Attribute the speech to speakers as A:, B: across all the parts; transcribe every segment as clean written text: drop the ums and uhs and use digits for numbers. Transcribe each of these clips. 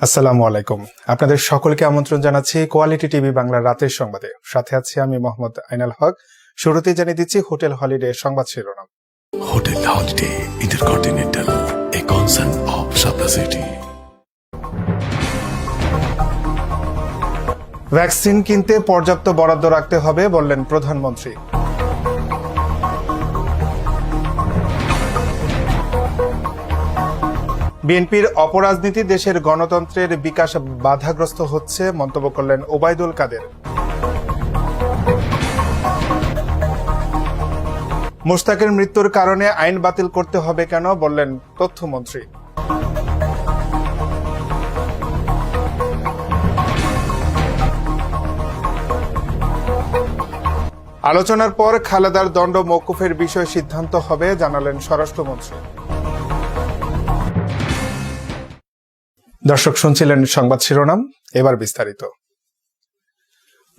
A: আসসালামু আলাইকুম। আপনাদের সকলকে আমন্ত্রণ জানাচ্ছি কোয়ালিটি টিভি বাংলার রাতের সংবাদে। সাথে আছি আমি মোহাম্মদ আইনাল হক। শুরুতেই জানিয়ে দিচ্ছি হোটেল হলিডে সংবাদ শিরোনাম।
B: Hotel holiday intercontinental, A concern of Shapla city.
A: Vaccine কিনতে পর্যাপ্ত বরাদ্দ রাখতে হবে বললেন প্রধানমন্ত্রী। বিএনপির অপরাজনীতি দেশের গণতন্ত্রের বিকাশ বাধাগ্রস্ত হচ্ছে মন্তব্য করলেন ওবায়দুল কাদের। মোশতাকের মৃত্যুর কারণে আইন বাতিল করতে হবে কেন বললেন তথ্যমন্ত্রী। আলোচনার পর খালেদার দণ্ড মওকুফের বিষয়ে সিদ্ধান্ত হবে জানালেন স্বরাষ্ট্রমন্ত্রী। দর্শক শুনছিলেন সংবাদ শিরোনাম, এবার বিস্তারিত।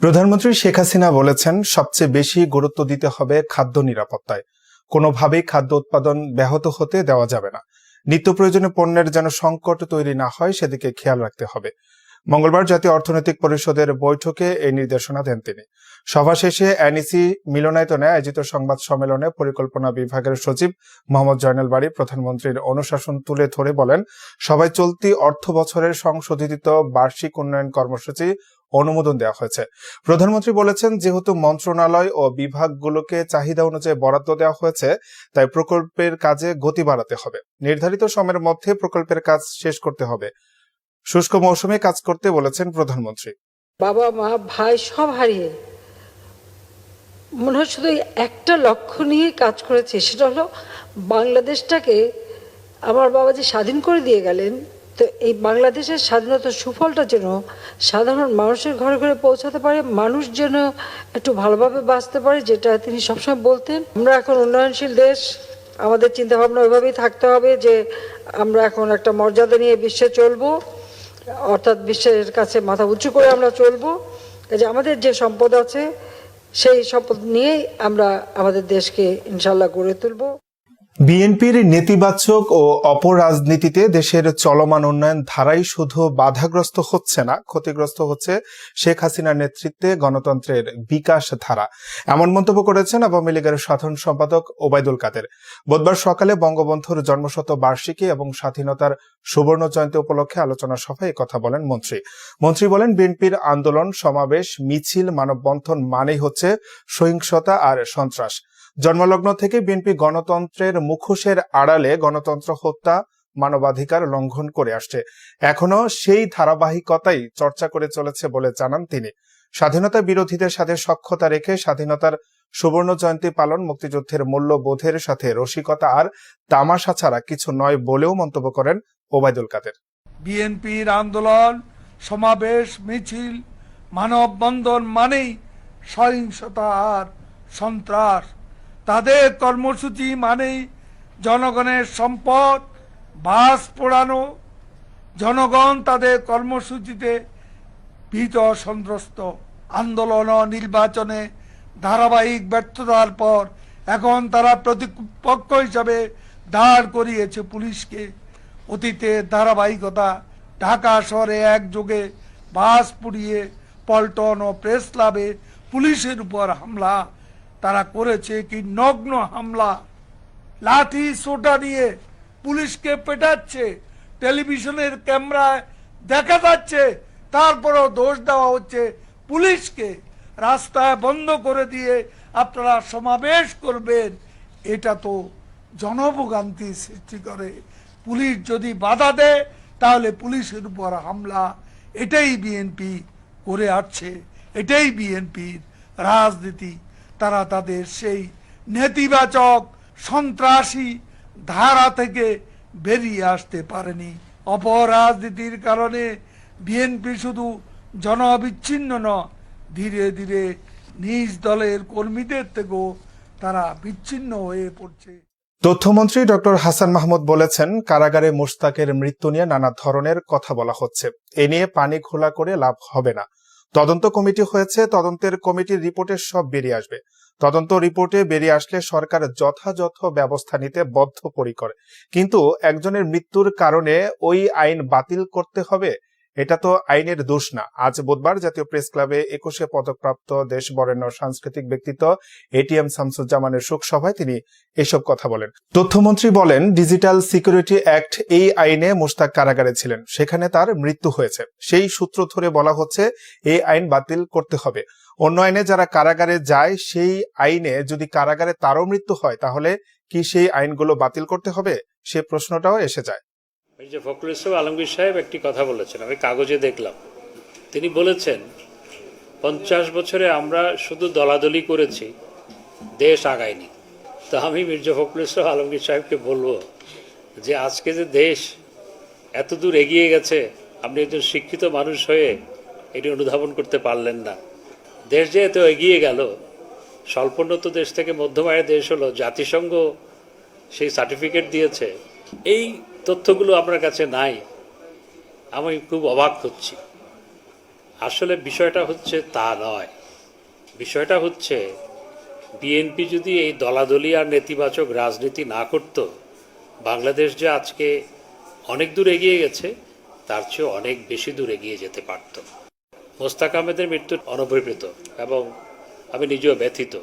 A: প্রধানমন্ত্রী শেখ হাসিনা বলেছেন, সবচেয়ে বেশি গুরুত্ব দিতে হবে খাদ্য নিরাপত্তায়। কোনোভাবেই খাদ্য উৎপাদন ব্যাহত হতে দেওয়া যাবে না। নিত্য প্রয়োজনীয় পণ্যের যেন সংকট তৈরি না হয় সেদিকে খেয়াল রাখতে হবে। মঙ্গলবার জাতীয় অর্থনৈতিক পরিষদের বৈঠকে এই নির্দেশনা দেন তিনি। সভা শেষে এনইসি মিলনায়তনে আয়োজিত সংবাদ সম্মেলনে পরিকল্পনা বিভাগের সচিব মোহাম্মদ জয়নাল বারী প্রধানমন্ত্রীর অনুশাসন তুলে ধরে বলেন, সবাই চলতি অর্থ বছরের সংশোধিত বার্ষিক উন্নয়ন কর্মসূচি অনুমোদন দেওয়া হয়েছে। প্রধানমন্ত্রী বলেছেন, যেহেতু মন্ত্রণালয় ও বিভাগগুলোকে চাহিদা অনুযায়ী বরাদ্দ দেওয়া হয়েছে, তাই প্রকল্পের কাজে গতি বাড়াতে হবে। নির্ধারিত সময়ের মধ্যে প্রকল্পের কাজ শেষ করতে হবে। শুষ্ক মৌসুমে কাজ করতে বলেছেন প্রধানমন্ত্রী।
C: বাবা মা ভাই সব হারিয়ে মনে হয় শুধু একটা লক্ষ্য নিয়ে কাজ করেছে, সেটা হলো বাংলাদেশটাকে আমার বাবা যে স্বাধীন করে দিয়ে গেলেন, তো এই বাংলাদেশের স্বাধীনতার সুফলটা যেন সাধারণ মানুষের ঘরে ঘরে পৌঁছাতে পারে, মানুষ যেন একটু ভালোভাবে বাঁচতে পারে, যেটা তিনি সবসময় বলতেন। আমরা এখন উন্নয়নশীল দেশ, আমাদের চিন্তাভাবনা ওইভাবেই থাকতে হবে যে আমরা এখন একটা মর্যাদা নিয়ে বিশ্বে চলবো, অর্থাৎ বিশ্বের কাছে মাথা উঁচু করে আমরা চলবো। যে আমাদের যে সম্পদ আছে সেই সম্পদ নিয়েই আমরা আমাদের দেশকে ইনশাল্লাহ গড়ে তুলবো।
A: বিএনপির নেতিবাচক ও অপরাজনীতিতে দেশের চলমান উন্নয়ন ধারাই শুধু বাধাগ্রস্ত হচ্ছে না, ক্ষতিগ্রস্ত হচ্ছে শেখ হাসিনার নেতৃত্বে গণতন্ত্রের বিকাশ ধারা। এমন মন্তব্য করেছেন আওয়ামী লীগের সাধারণ সম্পাদক ওবায়দুল কাদের। বুধবার সকালে বঙ্গবন্ধুর জন্মশত বার্ষিকী এবং স্বাধীনতার সুবর্ণ জয়ন্তী উপলক্ষে আলোচনা সভায় কথা বলেন মন্ত্রী বলেন, বিএনপির আন্দোলন, সমাবেশ, মিছিল, মানববন্ধন মানেই হচ্ছে সহিংসতা আর সন্ত্রাস। জন্মলগ্ন থেকে বিএনপি গণতন্ত্রের মুখোশের আড়ালে গণতন্ত্র হত্যা, মানবাধিকার লঙ্ঘন করে আসছে। এখনো সেই ধারাবাহিকতাই চর্চা করে চলেছে বলে জানান তিনি। স্বাধীনতা বিরোধীদের সাথে সখ্যতা রেখে স্বাধীনতার সুবর্ণ জয়ন্তী পালন মুক্তিযুদ্ধের মূল্যবোধের সাথে রসিকতা আর তামাশা ছাড়া কিছু নয় বলেও মন্তব্য করেন ওবায়দুল কাদের।
D: বিএনপির আন্দোলন, সমাবেশ, মিছিল, মানববন্ধন মানেই সহিংসতা আর সন্ত্রাস। তাদের কর্মসূচি মানেই জনগণের সম্পদ বাস পোড়ানো। জনগণ তাদের কর্মসূচিতে ভীত সন্ত্রস্ত। আন্দোলন ও নির্বাচনে ধারাবাহিক ব্যর্থতার পর এখন তারা প্রতিপক্ষ হিসাবে দাঁড় করিয়েছে পুলিশকে। অতীতের ধারাবাহিকতা, ঢাকা শহরে একযোগে বাস পুড়িয়ে, পল্টন ও প্রেস ক্লাবে পুলিশের উপর হামলা, তারা করেছে কি নগ্ন হামলা, লাঠি সোটা নিয়ে পুলিশকে পেটাচ্ছে, টেলিভিশনের ক্যামেরায় দেখা যাচ্ছে, তারপরেও দোষ দেওয়া হচ্ছে পুলিশকে। রাস্তায় বন্ধ করে দিয়ে আপনারা সমাবেশ করবেন, এটা তো জনভোগান্তি সৃষ্টি করে। পুলিশ যদি বাধা দেয় তাহলে পুলিশের উপর হামলা। এটাই বিএনপি করে আসছে, এটাই বিএনপির রাজনীতি। তারা তাদের সেই নেতিবাচক সন্ত্রাসী ধারা থেকে বেরিয়ে আসতে পারেনি। অপরাজনীতির কারণে বিএনপি শুধু জনবিচ্ছিন্ন নয়, ধীরে ধীরে নিজ দলের কর্মীদের থেকেও তারা বিচ্ছিন্ন হয়ে পড়ছে।
A: তথ্যমন্ত্রী ডক্টর হাসান মাহমুদ বলেছেন, কারাগারে মোশতাকের মৃত্যু নিয়ে নানা ধরনের কথা বলা হচ্ছে। এ নিয়ে পানি ঘোলা করে লাভ হবে না। তদন্ত কমিটি হয়েছে, তদন্তের কমিটির রিপোর্টে সব বেরিয়ে আসবে। তদন্ত রিপোর্টে বেরিয়ে আসলে সরকার যথাযথ ব্যবস্থা নিতে বদ্ধপরিকর। কিন্তু একজনের মৃত্যুর কারণে ওই আইন বাতিল করতে হবে, এটা তো আইনের দোষ না। আজ বুধবার জাতীয় প্রেস ক্লাবে 21শে পদকপ্রাপ্ত দেশ বরেণ্য সাংস্কৃতিক ব্যক্তিত্ব এটিএম শামসুজ্জামানের শোকসভায় তিনি এসব কথা বলেন। তথ্যমন্ত্রী বলেন, ডিজিটাল সিকিউরিটি অ্যাক্ট এই আইনে মোশতাক কারাগারে ছিলেন, সেখানে তার মৃত্যু হয়েছে। সেই সূত্র ধরে বলা হচ্ছে এই আইন বাতিল করতে হবে। অন্য আইনে যারা কারাগারে যায়, সেই আইনে যদি কারাগারে তারও মৃত্যু হয়, তাহলে কি সেই আইনগুলো বাতিল করতে হবে? সে প্রশ্নটাও এসে যায়।
E: মির্জা ফখরুল ইসলাম আলমগীর সাহেব একটি কথা বলেছেন, আমি কাগজে দেখলাম। তিনি বলেছেন 50 বছরে আমরা শুধু দলাদলি করেছি, দেশ আগায়নি। তো আমি মির্জা ফখরুল ইসলাম আলমগীর সাহেবকে বলবো যে আজকে যে দেশ এত দূর এগিয়ে গেছে, আপনি একজন শিক্ষিত মানুষ হয়ে এটি অনুধাবন করতে পারলেন না। দেশ যে এত এগিয়ে গেল, স্বল্পোন্নত দেশ থেকে মধ্যম আয়ের দেশ হলো, জাতিসংঘ সেই সার্টিফিকেট দিয়েছে, এই তথ্যগুলো আপনার কাছে নাই। আমি খুব অবাক হচ্ছি। আসলে বিষয়টা হচ্ছে তা নয়, বিষয়টা হচ্ছে বিএনপি যদি এই দলাদলি আর নেতিবাচক রাজনীতি না করত, বাংলাদেশ যে আজকে অনেক দূর এগিয়ে গেছে, তার চেয়ে অনেক বেশি দূর এগিয়ে যেতে পারত। মোস্তাক আহমেদের মৃত্যু অনভিপ্রেত এবং আমি নিজেও ব্যথিত,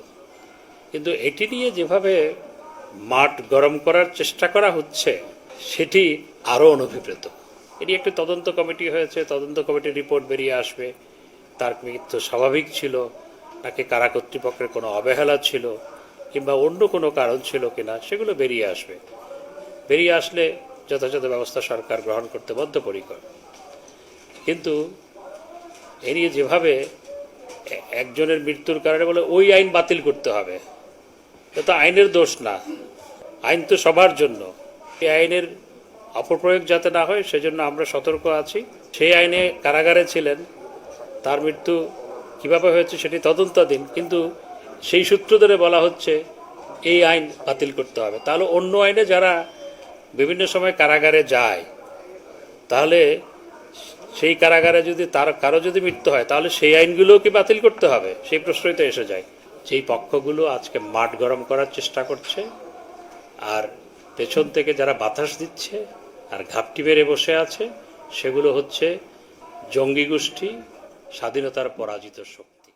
E: কিন্তু এটি নিয়ে যেভাবে মাঠ গরম করার চেষ্টা করা হচ্ছে, সেটি আরও অনভিপ্রেত। এটি একটি তদন্ত কমিটি হয়েছে, তদন্ত কমিটির রিপোর্ট বেরিয়ে আসবে। তার মৃত্যু স্বাভাবিক ছিল নাকি কারা কর্তৃপক্ষের কোনো অবহেলা ছিল কিংবা অন্য কোনো কারণ ছিল কিনা, সেগুলো বেরিয়ে আসবে। বেরিয়ে আসলে যথাযথ ব্যবস্থা সরকার গ্রহণ করতে বদ্ধপরিকর। কিন্তু এ নিয়ে যেভাবে একজনের মৃত্যুর কারণে বলে ওই আইন বাতিল করতে হবে, এটা তো আইনের দোষ না। আইন তো সবার জন্য। এই আইনের অপপ্রয়োগ যাতে না হয়, সেজন্য আমরা সতর্ক আছি। সেই আইনে কারাগারে ছিলেন, তার মৃত্যু কিভাবে হয়েছে সেটি তদন্তাধীন, কিন্তু সেই সূত্র ধরে বলা হচ্ছে এই আইন বাতিল করতে হবে। তাহলে অন্য আইনে যারা বিভিন্ন সময় কারাগারে যায়, তাহলে সেই কারাগারে যদি তার কারো যদি মৃত্যু হয়, তাহলে সেই আইনগুলোও কি বাতিল করতে হবে? সেই প্রশ্নই তো এসে যায়। যেই পক্ষগুলো আজকে মাঠ গরম করার চেষ্টা করছে, আর পেছন থেকে যারা বাতাস দিচ্ছে আর ঘাপটি বেড়ে বসে আছে, সেগুলো হচ্ছে জঙ্গি গোষ্ঠী, স্বাধীনতার পরাজিত শক্তি।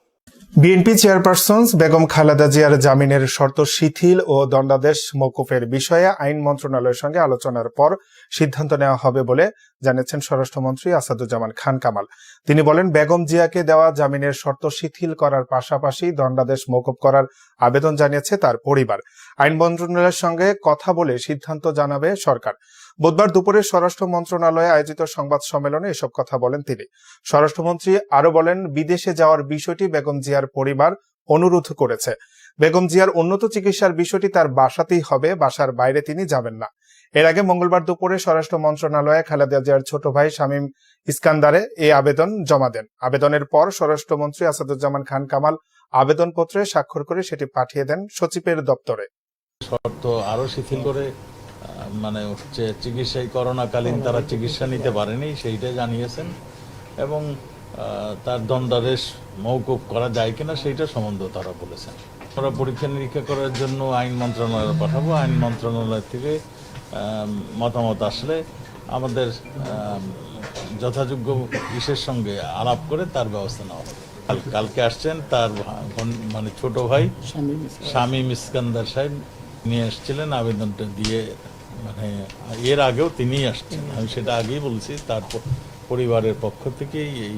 A: বিএনপি চেয়ারপারসন বেগম খালেদা জিয়ার জামিনের শর্ত শিথিল ও দণ্ডাদেশ মওকুফের বিষয়ে আইন মন্ত্রণালয়ের সঙ্গে আলোচনার পর সিদ্ধান্ত নেওয়া হবে বলে জানিয়েছেন স্বরাষ্ট্রমন্ত্রী আসাদুজ্জামান খান কামাল। তিনি বলেন, বেগম জিয়াকে দেওয়া জামিনের শর্ত শিথিল করার পাশাপাশি দণ্ডাদেশ মওকুফ করার আবেদন জানিয়েছে তার পরিবার। আইন মন্ত্রণালয়ের সঙ্গে কথা বলে সিদ্ধান্ত জানাবে সরকার। বুধবার দুপুরে স্বরাষ্ট্র মন্ত্রণালয়ে আয়োজিত সংবাদ সম্মেলনে এসব কথা বলেন তিনি। স্বরাষ্ট্রমন্ত্রী আরো বলেন, বিদেশে যাওয়ার বিষয়টি বেগম জিয়ার পরিবার অনুরোধ করেছে। বেগম জিয়ার উন্নত চিকিৎসার বিষয়টি তার বাসাতেই হবে, বাসার বাইরে তিনি যাবেন না। এর আগে মঙ্গলবার দুপুরে স্বরাষ্ট্র মন্ত্রণালয়ে খালেদা জিয়ার ছোট ভাই শামীম ইস্কান্দারে এই আবেদন জমা দেন। আবেদনের পর স্বরাষ্ট্রমন্ত্রী আসাদুজ্জামান খান কামাল আবেদনপত্রে স্বাক্ষর করে সেটি পাঠিয়ে দেন সচিবের দপ্তরে।
F: শর্ত আরো শিথিল করে, মানে হচ্ছে চিকিৎসায় করোনাকালীন তারা চিকিৎসা নিতে পারেনি, সেইটা জানিয়েছেন, এবং তার দণ্ডাদেশ মওকুফ করা যায় কিনা সেইটা সম্বন্ধেও তারা বলেছেন। আমরা পরীক্ষা নিরীক্ষা করার জন্য আইন মন্ত্রণালয়ে পাঠাবো। আইন মন্ত্রণালয় থেকে মতামত আসলে আমাদের যথাযোগ্য ইসের সঙ্গে আলাপ করে তার ব্যবস্থা নেওয়া হবে। কালকে আসছেন তার মানে ছোট ভাই শামীম ইস্কান্দার সাহেব নিয়ে এসেছিলেন আবেদনটা দিয়ে, মানে এর আগেও তিনিই আসছেন, আমি সেটা আগেই বলছি। তার পরিবারের পক্ষ থেকেই এই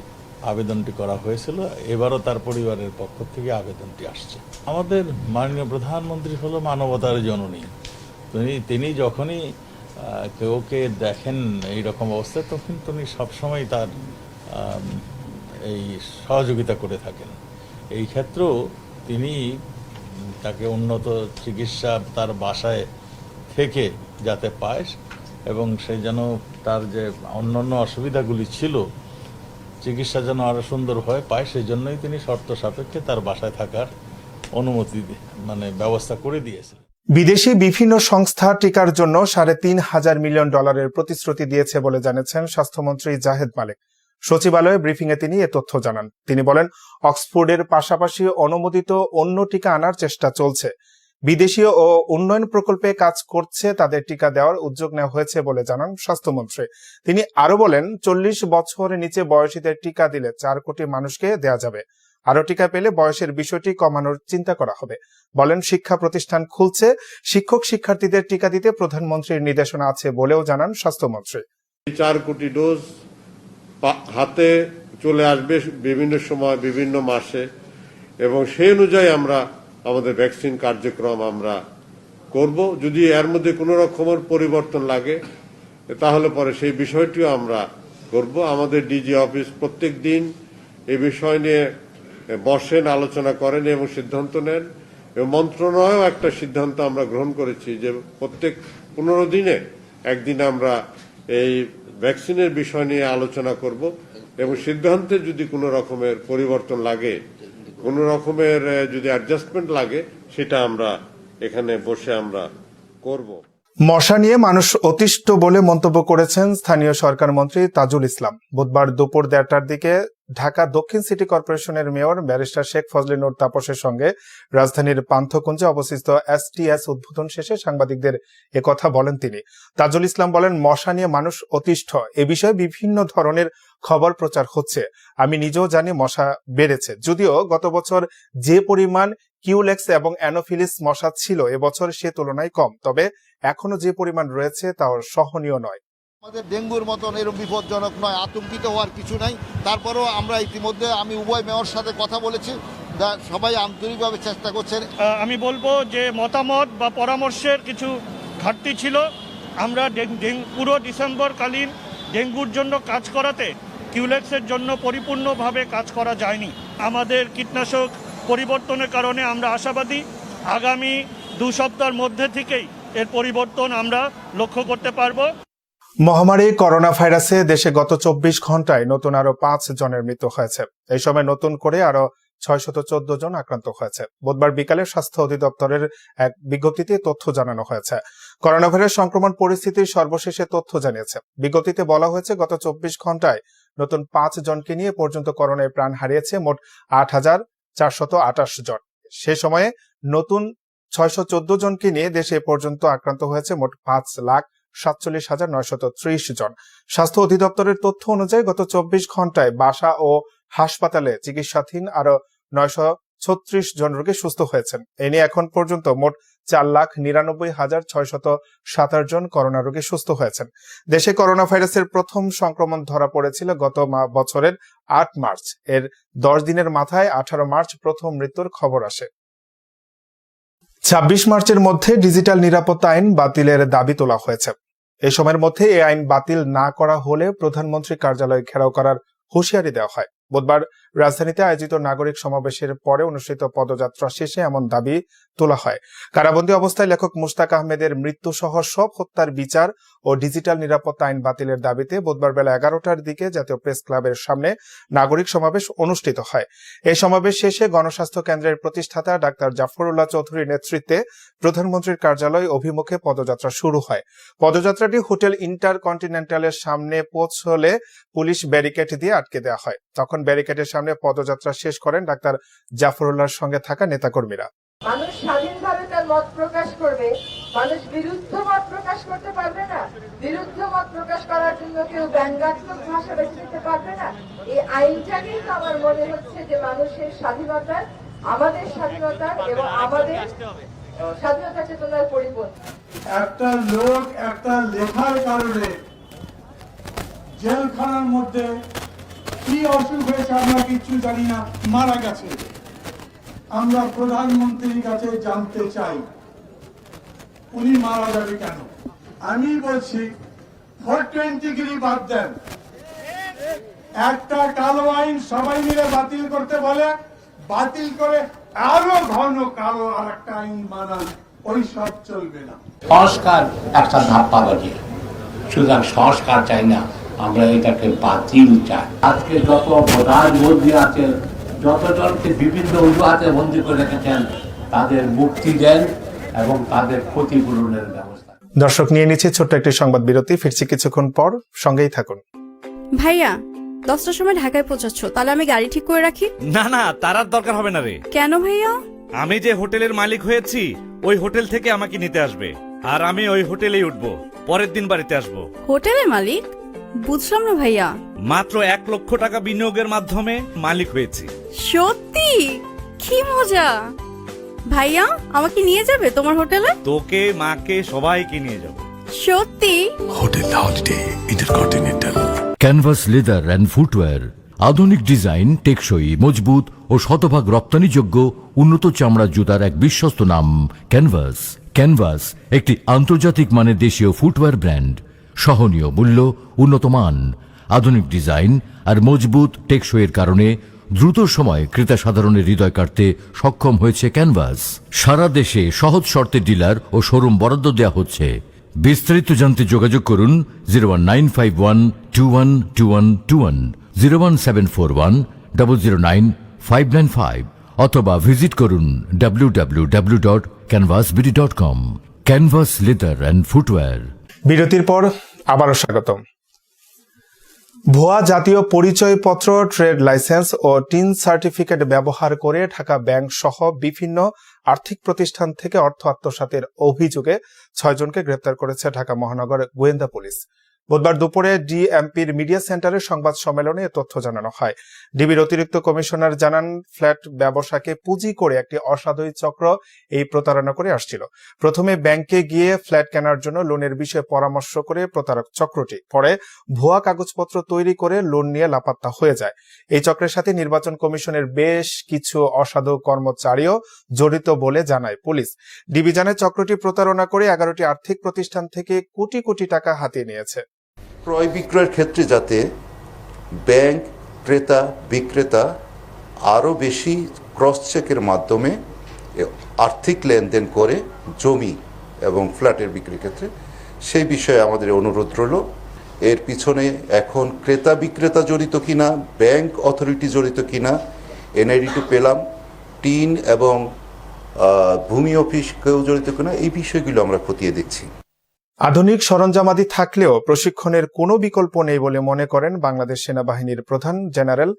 F: আবেদনটি করা হয়েছিল, এবারও তার পরিবারের পক্ষ থেকে আবেদনটি আসছে। আমাদের মাননীয় প্রধানমন্ত্রী হলো মানবতার জননী। তিনি যখনই কেউকে দেখেন এইরকম অবস্থায়, তখন তিনি সবসময় তার এই সহযোগিতা করে থাকেন। এই ক্ষেত্রেও তিনি তাকে উন্নত চিকিৎসা তার বাসায় থেকে যাতে পায়, এবং সে যেন তার যে অন্যান্য অসুবিধাগুলি ছিল, চিকিৎসা যেন আরো সুন্দর হয়ে পায়, সেই জন্যই তিনি শর্ত সাপেক্ষে তার বাসায় থাকার অনুমতি মানে ব্যবস্থা করে দিয়েছেন।
A: বিদেশি বিভিন্ন সংস্থা টিকার জন্য $3.5 মিলিয়ন প্রতিশ্রুতি দিয়েছে বলে জানিয়েছেন স্বাস্থ্যমন্ত্রী জাহেদ মালিক। সচিবালয়ে ব্রিফিংয়ে তিনি এ তথ্য জানান। তিনি বলেন, অক্সফোর্ডের পাশাপাশি অনুমোদিত অন্য টিকা আনার চেষ্টা চলছে। বিদেশি ও উন্নয়ন প্রকল্পে কাজ করছে তাদের টিকা দেওয়ার উদ্যোগ নেওয়া হয়েছে বলে জানান স্বাস্থ্যমন্ত্রী। তিনি আরো বলেন, 40 বছরের নিচে বয়সীদের টিকা দিলে 4 কোটি মানুষকে দেয়া যাবে। আরো টিকা পেলে বয়সের বিষয়টি কমানোর চিন্তা করা হবে। বলেন, শিক্ষা প্রতিষ্ঠান খুলছে, শিক্ষক শিক্ষার্থীদের টিকা দিতে প্রধানমন্ত্রীর নির্দেশনা আছে বলেও জানান স্বাস্থ্যমন্ত্রী।
G: 4 কোটি ডোজ হাতে চলে আসবে বিভিন্ন সময় বিভিন্ন মাসে, এবং সেই অনুযায়ী আমরা আমাদের ভ্যাকসিন কার্যক্রম আমরা করব। যদি এর মধ্যে কোনো রকমের পরিবর্তন লাগে তাহলে পরে সেই বিষয়টিও আমরা করব। আমাদের ডিজি অফিস প্রত্যেক দিন এই বিষয় নিয়ে বসেন, আলোচনা করেন এবং সিদ্ধান্ত নেন, এবং মন্ত্রণালয়েও একটা সিদ্ধান্ত আমরা গ্রহণ করেছি যে প্রত্যেক 15 দিনে একদিন আমরা এই ভ্যাকসিনের বিষয় নিয়ে আলোচনা করব, এবং সিদ্ধান্তে যদি কোনো রকমের পরিবর্তন লাগে, কোনো রকমের যদি অ্যাডজাস্টমেন্ট লাগে, সেটা আমরা এখানে বসে আমরা করব।
A: মশা নিয়ে মানুষ অতিষ্ঠ বলে মন্তব্য করেছেন স্থানীয় সরকার মন্ত্রী তাজুল ইসলাম। বুধবার দুপুর 1:30টার দিকে ঢাকা দক্ষিণ সিটি কর্পোরেশনের মেয়র ব্যারিস্টার শেখ ফজলে নূর তাপসের সঙ্গে রাজধানীর পান্থকুঞ্জে অবস্থিত STS উদ্বোধন শেষে সাংবাদিকদের একথা বলেন তিনি। তাজুল ইসলাম বলেন, মশা নিয়ে মানুষ অতিষ্ঠ, এ বিষয়ে বিভিন্ন ধরনের খবর প্রচার হচ্ছে। আমি নিজেও জানি মশা বেড়েছে, যদিও গত বছর যে পরিমাণ কিউলেক্স এবং অ্যানোফিলিস মশা ছিল এবছর সে তুলনায় কম, তবে এখনো যে পরিমাণ রয়েছে তাও সহনীয় নয়।
H: আমাদের ডেঙ্গুর মতন এরকম বিপজ্জনক নয়, আতঙ্কিত হওয়ার কিছু নাই। তারপরেও আমরা ইতিমধ্যে আমি উভয় মেয়র সাথে কথা বলেছি, সবাই আন্তরিকভাবে চেষ্টা করছেন।
I: আমি বলবো যে মতামত বা পরামর্শের কিছু ঘাটতি ছিল। আমরা পুরো ডিসেম্বরকালীন ডেঙ্গুর জন্য কাজ করাতে কিউলেক্সের জন্য পরিপূর্ণভাবে কাজ করা যায়নি। আমাদের কীটনাশক পরিবর্তনের কারণে আমরা আশাবাদী আগামী 2 সপ্তাহের মধ্যে থেকেই এর পরিবর্তন আমরা লক্ষ্য করতে পারবো।
A: মহামারী করোনা ভাইরাসে দেশে গত 24 ঘন্টায় নতুন আরো 5 জনের মৃত্যু হয়েছে। এই সময় নতুন করে আরো 614 জন আক্রান্ত হয়েছে। বুধবার বিকালে স্বাস্থ্য অধিদপ্তরের এক বিজ্ঞপ্তিতে তথ্য জানানো হয়েছে। করোনা ভাইরাস সংক্রমণ পরিস্থিতির সর্বশেষে তথ্য জানিয়েছে। বিজ্ঞপ্তিতে বলা হয়েছে, গত 24 ঘন্টায় নতুন 5 জনকে নিয়ে পর্যন্ত করোনায় প্রাণ হারিয়েছে মোট 8,428 জন। সে সময়ে নতুন 614 জনকে নিয়ে দেশে পর্যন্ত আক্রান্ত হয়েছে মোট 5,47,930 জন। স্বাস্থ্য অধিদপ্তরের তথ্য অনুযায়ী গত 24 ঘন্টায় বাসা ও হাসপাতালে চিকিৎসাধীন আরো 936 জন রোগী সুস্থ হয়েছেন। এ নিয়ে এখন পর্যন্ত মোট 4,99,627 জন করোনা রোগী সুস্থ হয়েছেন। দেশে করোনা ভাইরাসের প্রথম সংক্রমণ ধরা পড়েছিল গত বছরের 8 মার্চ। এর 10 দিনের মাথায় 18 মার্চ প্রথম মৃত্যুর খবর আসে। 26 মার্চের মধ্যে ডিজিটাল নিরাপত্তা আইন বাতিলের দাবি তোলা হয়েছে। এই সময়ের মধ্যে এই আইন বাতিল না করা হলে প্রধানমন্ত্রী কার্যালয় ঘেরাও করার হুঁশিয়ারি দেওয়া হয়। বুধবার রাজধানীতে আয়োজিত নাগরিক সমাবেশের পরে অনুষ্ঠিত পদযাত্রা শেষে এমন দাবি তোলা হয়। কারাবন্দী অবস্থায় লেখক মুশতাক আহমেদের মৃত্যু সহ সব হত্যার বিচার ও ডিজিটাল নিরাপত্তা আইন বাতিলের দাবিতে বুধবার বেলা 11টার দিকে জাতীয় প্রেস ক্লাবের সামনে নাগরিক সমাবেশ অনুষ্ঠিত হয়। এই সমাবেশ শেষে গণস্বাস্থ্য কেন্দ্রের প্রতিষ্ঠাতা ডাক্তার জাফরুল্লাহ চৌধুরীর নেতৃত্বে প্রধানমন্ত্রীর কার্যালয় অভিমুখে পদযাত্রা শুরু হয়। পদযাত্রাটি হোটেল ইন্টারকন্টিনেন্টালের সামনে পৌঁছলে পুলিশ ব্যারিকেড দিয়ে আটকে দেওয়া হয়। তখন ব্যারিকেডের সামনে পদযাত্রা শেষ করেন ডাক্তার জাফরুল্লাহর সঙ্গে থাকা নেতাকর্মীরা।
J: মানুষ স্বাধীনভাবে তার মত প্রকাশ করবে, মানুষ বিরুদ্ধ মত প্রকাশ করতে পারবে না। বিরুদ্ধ মত প্রকাশ করার জন্য কেউ ব্যঙ্গাত্মক ভাষা বেছে নিতে পারবে না। এই আইনটাকেই তো আমার মনে হচ্ছে যে মানুষের স্বাধীনতার, আমাদের স্বাধীনতার এবং আমাদের স্বাধীনতা চেতনার পরিপন্থী।
D: একটা লোক একটা লেখার কারণে জেলখানার মধ্যে কি অসুখ হয়েছে আমরা কিচ্ছু জানি না, মারা গেছে। আমরা প্রধানমন্ত্রীর কাছে জানতে চাই উনি মারা যাবে কেন। আমি বলছি 420 বাদ দেন, একটা কালো আইন সবাই মিলে বাতিল করতে বলে, বাতিল করে আরো ঘন কালো আর একটা আইন বানান, ওই সব চলবে না।
K: সংস্কার একটা ধাপ্পা বাজিয়ে, সুতরাং সংস্কার চাই না, আমরা এটাকে বাতিল চাই। আজকে যত প্রধানমন্ত্রী আছে, যতজনকে বিভিন্ন অজুহাতে বন্দী করে রেখেছেন, তাদের মুক্তি দেন এবং তাদের ক্ষতিপূরণের ব্যবস্থা।
A: দর্শক, নিয়ে নিচ্ছে ছোট্ট একটি সংবাদ বিরতি, ফিরছি কিছুক্ষণ পর, সঙ্গেই থাকুন।
L: ভাইয়া 10টার সময় ঢাকায় পৌঁছাচ্ছ, তাহলে আমি গাড়ি ঠিক করে রাখি।
M: না না, তার আর দরকার হবে না রে।
L: কেন ভাইয়া?
M: আমি যে হোটেলের মালিক হয়েছি
I: ওই হোটেল থেকে আমাকে নিতে আসবে, আর আমি ওই হোটেলেই উঠবো, পরের দিন বাড়িতে আসবো।
L: হোটেলে মালিক? বুঝলাম না ভাইয়া।
I: মাত্র 1 লক্ষ টাকা বিনিয়োগের মাধ্যমে মালিক হয়েছি।
L: সত্যি? কি মজা! ভাইয়া আমাকে নিয়ে যাবে তোমার হোটেলে?
I: তোকে, মাকে, সবাইকে নিয়ে যাবো।
L: সত্যি?
B: Hotel holiday intercontinental.
M: Canvas leather and footwear, আধুনিক ডিজাইন, টেকসই, মজবুত ও শতভাগ রপ্তানিযোগ্য উন্নত চামড়া জুতার এক বিশ্বস্ত নাম ক্যানভাস। ক্যানভাস একটি আন্তর্জাতিক মানের দেশীয় ফুটওয়্যার ব্র্যান্ড। সহনীয় মূল্য, উন্নত মান, আধুনিক ডিজাইন আর মজবুত টেকসইয়ের কারণে দ্রুত সময়ে ক্রেতা সাধারণের হৃদয় কাটতে সক্ষম হয়েছে ক্যানভাস। সারা দেশে সহজ শর্তে ডিলার ও শোরুম বরাদ্দ দেওয়া হচ্ছে। বিস্তারিত জানতে যোগাযোগ করুন 01951212121, 01741009595 অথবা ভিজিট করুন www.canvasbd.com। Canvas leather and footwear.
A: বিরতির পর আবারও স্বাগতম। ভুয়া জাতীয় পরিচয়পত্র, ট্রেড লাইসেন্স ও টিন সার্টিফিকেট ব্যবহার করে ঢাকা ব্যাংক সহ বিভিন্ন আর্থিক প্রতিষ্ঠান থেকে অর্থ আত্মসাতের অভিযোগে 6 জনকে গ্রেপ্তার করেছে ঢাকা মহানগর গোয়েন্দা পুলিশ। বুধবার দুপুরে ডিএমপির মিডিয়া সেন্টারে সংবাদ সম্মেলনে এ তথ্য জানানো হয়। ডিবির অতিরিক্ত কমিশনার জানান, ফ্ল্যাট ব্যবসাকে পুঁজি করে একটি অসাধু চক্র এই প্রতারণা করে আসছিল। প্রথমে ব্যাংকে গিয়ে ফ্ল্যাট কেনার জন্য লোনের বিষয়ে পরামর্শ করে প্রতারক চক্রটি পরে ভুয়া কাগজপত্র তৈরি করে লোন নিয়ে লাপাত্তা হয়ে যায়। এই চক্রের সাথে নির্বাচন কমিশনের বেশ কিছু অসাধু কর্মচারীও জড়িত বলে জানায় পুলিশ। ডিবি জানায়, চক্রটি প্রতারণা করে 11টি আর্থিক প্রতিষ্ঠান থেকে কোটি কোটি টাকা হাতিয়ে নিয়েছে।
N: ক্রয় বিক্রয়ের ক্ষেত্রে যাতে ব্যাংক ক্রেতা বিক্রেতা আরও বেশি ক্রস চেকের মাধ্যমে আর্থিক লেনদেন করে জমি এবং ফ্ল্যাটের বিক্রির ক্ষেত্রে, সেই বিষয়ে আমাদের অনুরোধ রইল। এর পিছনে এখন ক্রেতা বিক্রেতা জড়িত কিনা, ব্যাংক অথরিটি জড়িত কিনা, NID2 পেলাম, টিন এবং ভূমি অফিস কেউ জড়িত কিনা, এই বিষয়গুলো আমরা খতিয়ে দেখছি।
A: আধুনিক সরঞ্জামাদি থাকলেও প্রশিক্ষণের কোনো বিকল্প নেই বলে মনে করেন বাংলাদেশ সেনাবাহিনীর প্রধান জেনারেল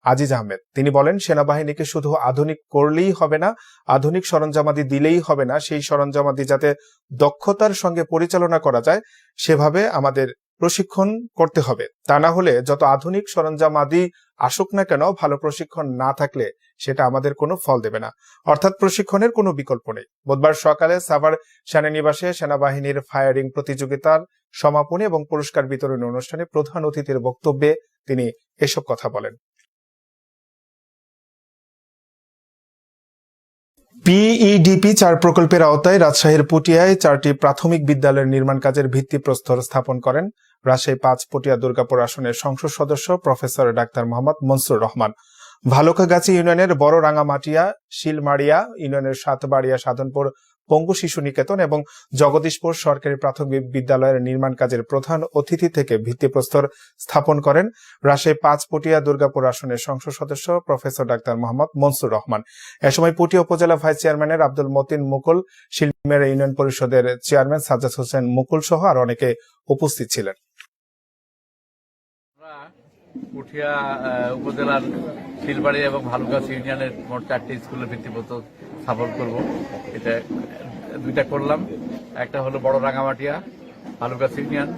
A: আজিজ আহমেদ। তিনি বলেন, সেনাবাহিনীকে শুধু আধুনিক করলেই হবে না, আধুনিক সরঞ্জামাদি দিলেই হবে না, সেই সরঞ্জামাদি যাতে দক্ষতার সঙ্গে পরিচালনা করা যায় সেভাবে আমাদের প্রশিক্ষণ করতে হবে। তা না হলে যত আধুনিক সরঞ্জামাদি আসুক না কেন, ভালো প্রশিক্ষণ না থাকলে সেটা আমাদের কোনো ফল দেবে না। অর্থাৎ প্রশিক্ষণের কোনো বিকল্প নেই। বুধবার সকালে সাভার সেনানিবাসে সেনাবাহিনীর ফায়ারিং প্রতিযোগিতার সমাপনী এবং পুরস্কার বিতরণী অনুষ্ঠানে প্রধান অতিথির বক্তব্যে তিনি এসব কথা বলেন। PEDP 4 প্রকল্পের আওতায় রাজশাহীর পটিয়ায় 4টি প্রাথমিক বিদ্যালয়ের নির্মাণ কাজের ভিত্তিপ্রস্তর স্থাপন করেন রাজশাহী 5 পটিয়া দুর্গাপুর আসনের সংসদ সদস্য প্রফেসর ডাক্তার মোহাম্মদ মনসুর রহমান। ভালুকাগাছি ইউনিয়নের বড় রাঙ্গামাটিয়া, শিলমারিয়া ইউনিয়নের সাতবাড়িয়া সাধনপুর পঙ্গু শিশু নিকেতন এবং জগদীশপুর সরকারি প্রাথমিক বিদ্যালয়ের নির্মাণ কাজের প্রধান অতিথি থেকে ভিত্তিপ্রস্তর স্থাপন করেন রাজশাহী 5 পটিয়া দুর্গাপুর আসনের সংসদ সদস্য প্রফেসর ডাক্তার মোহাম্মদ মনসুর রহমান। এ সময় পটিয়া উপজেলা ভাইস চেয়ারম্যানের আব্দুল মতিন মুকুল, শিলমারিয়া ইউনিয়ন পরিষদের চেয়ারম্যান সাজ্জাদ হোসেন মুকুল সহ আর অনেকে উপস্থিত ছিলেন।
F: পুঠিয়া উপজেলার শিলবাড়ি এবং ভালুকাছি ইউনিয়নের মোট 4টি স্কুলের ভিত্তিপ্রস্তর স্থাপন করব। এটা 2টা করলাম। একটা হলো বড় রাঙ্গামাটিয়া ভালুকাছি ইউনিয়ন,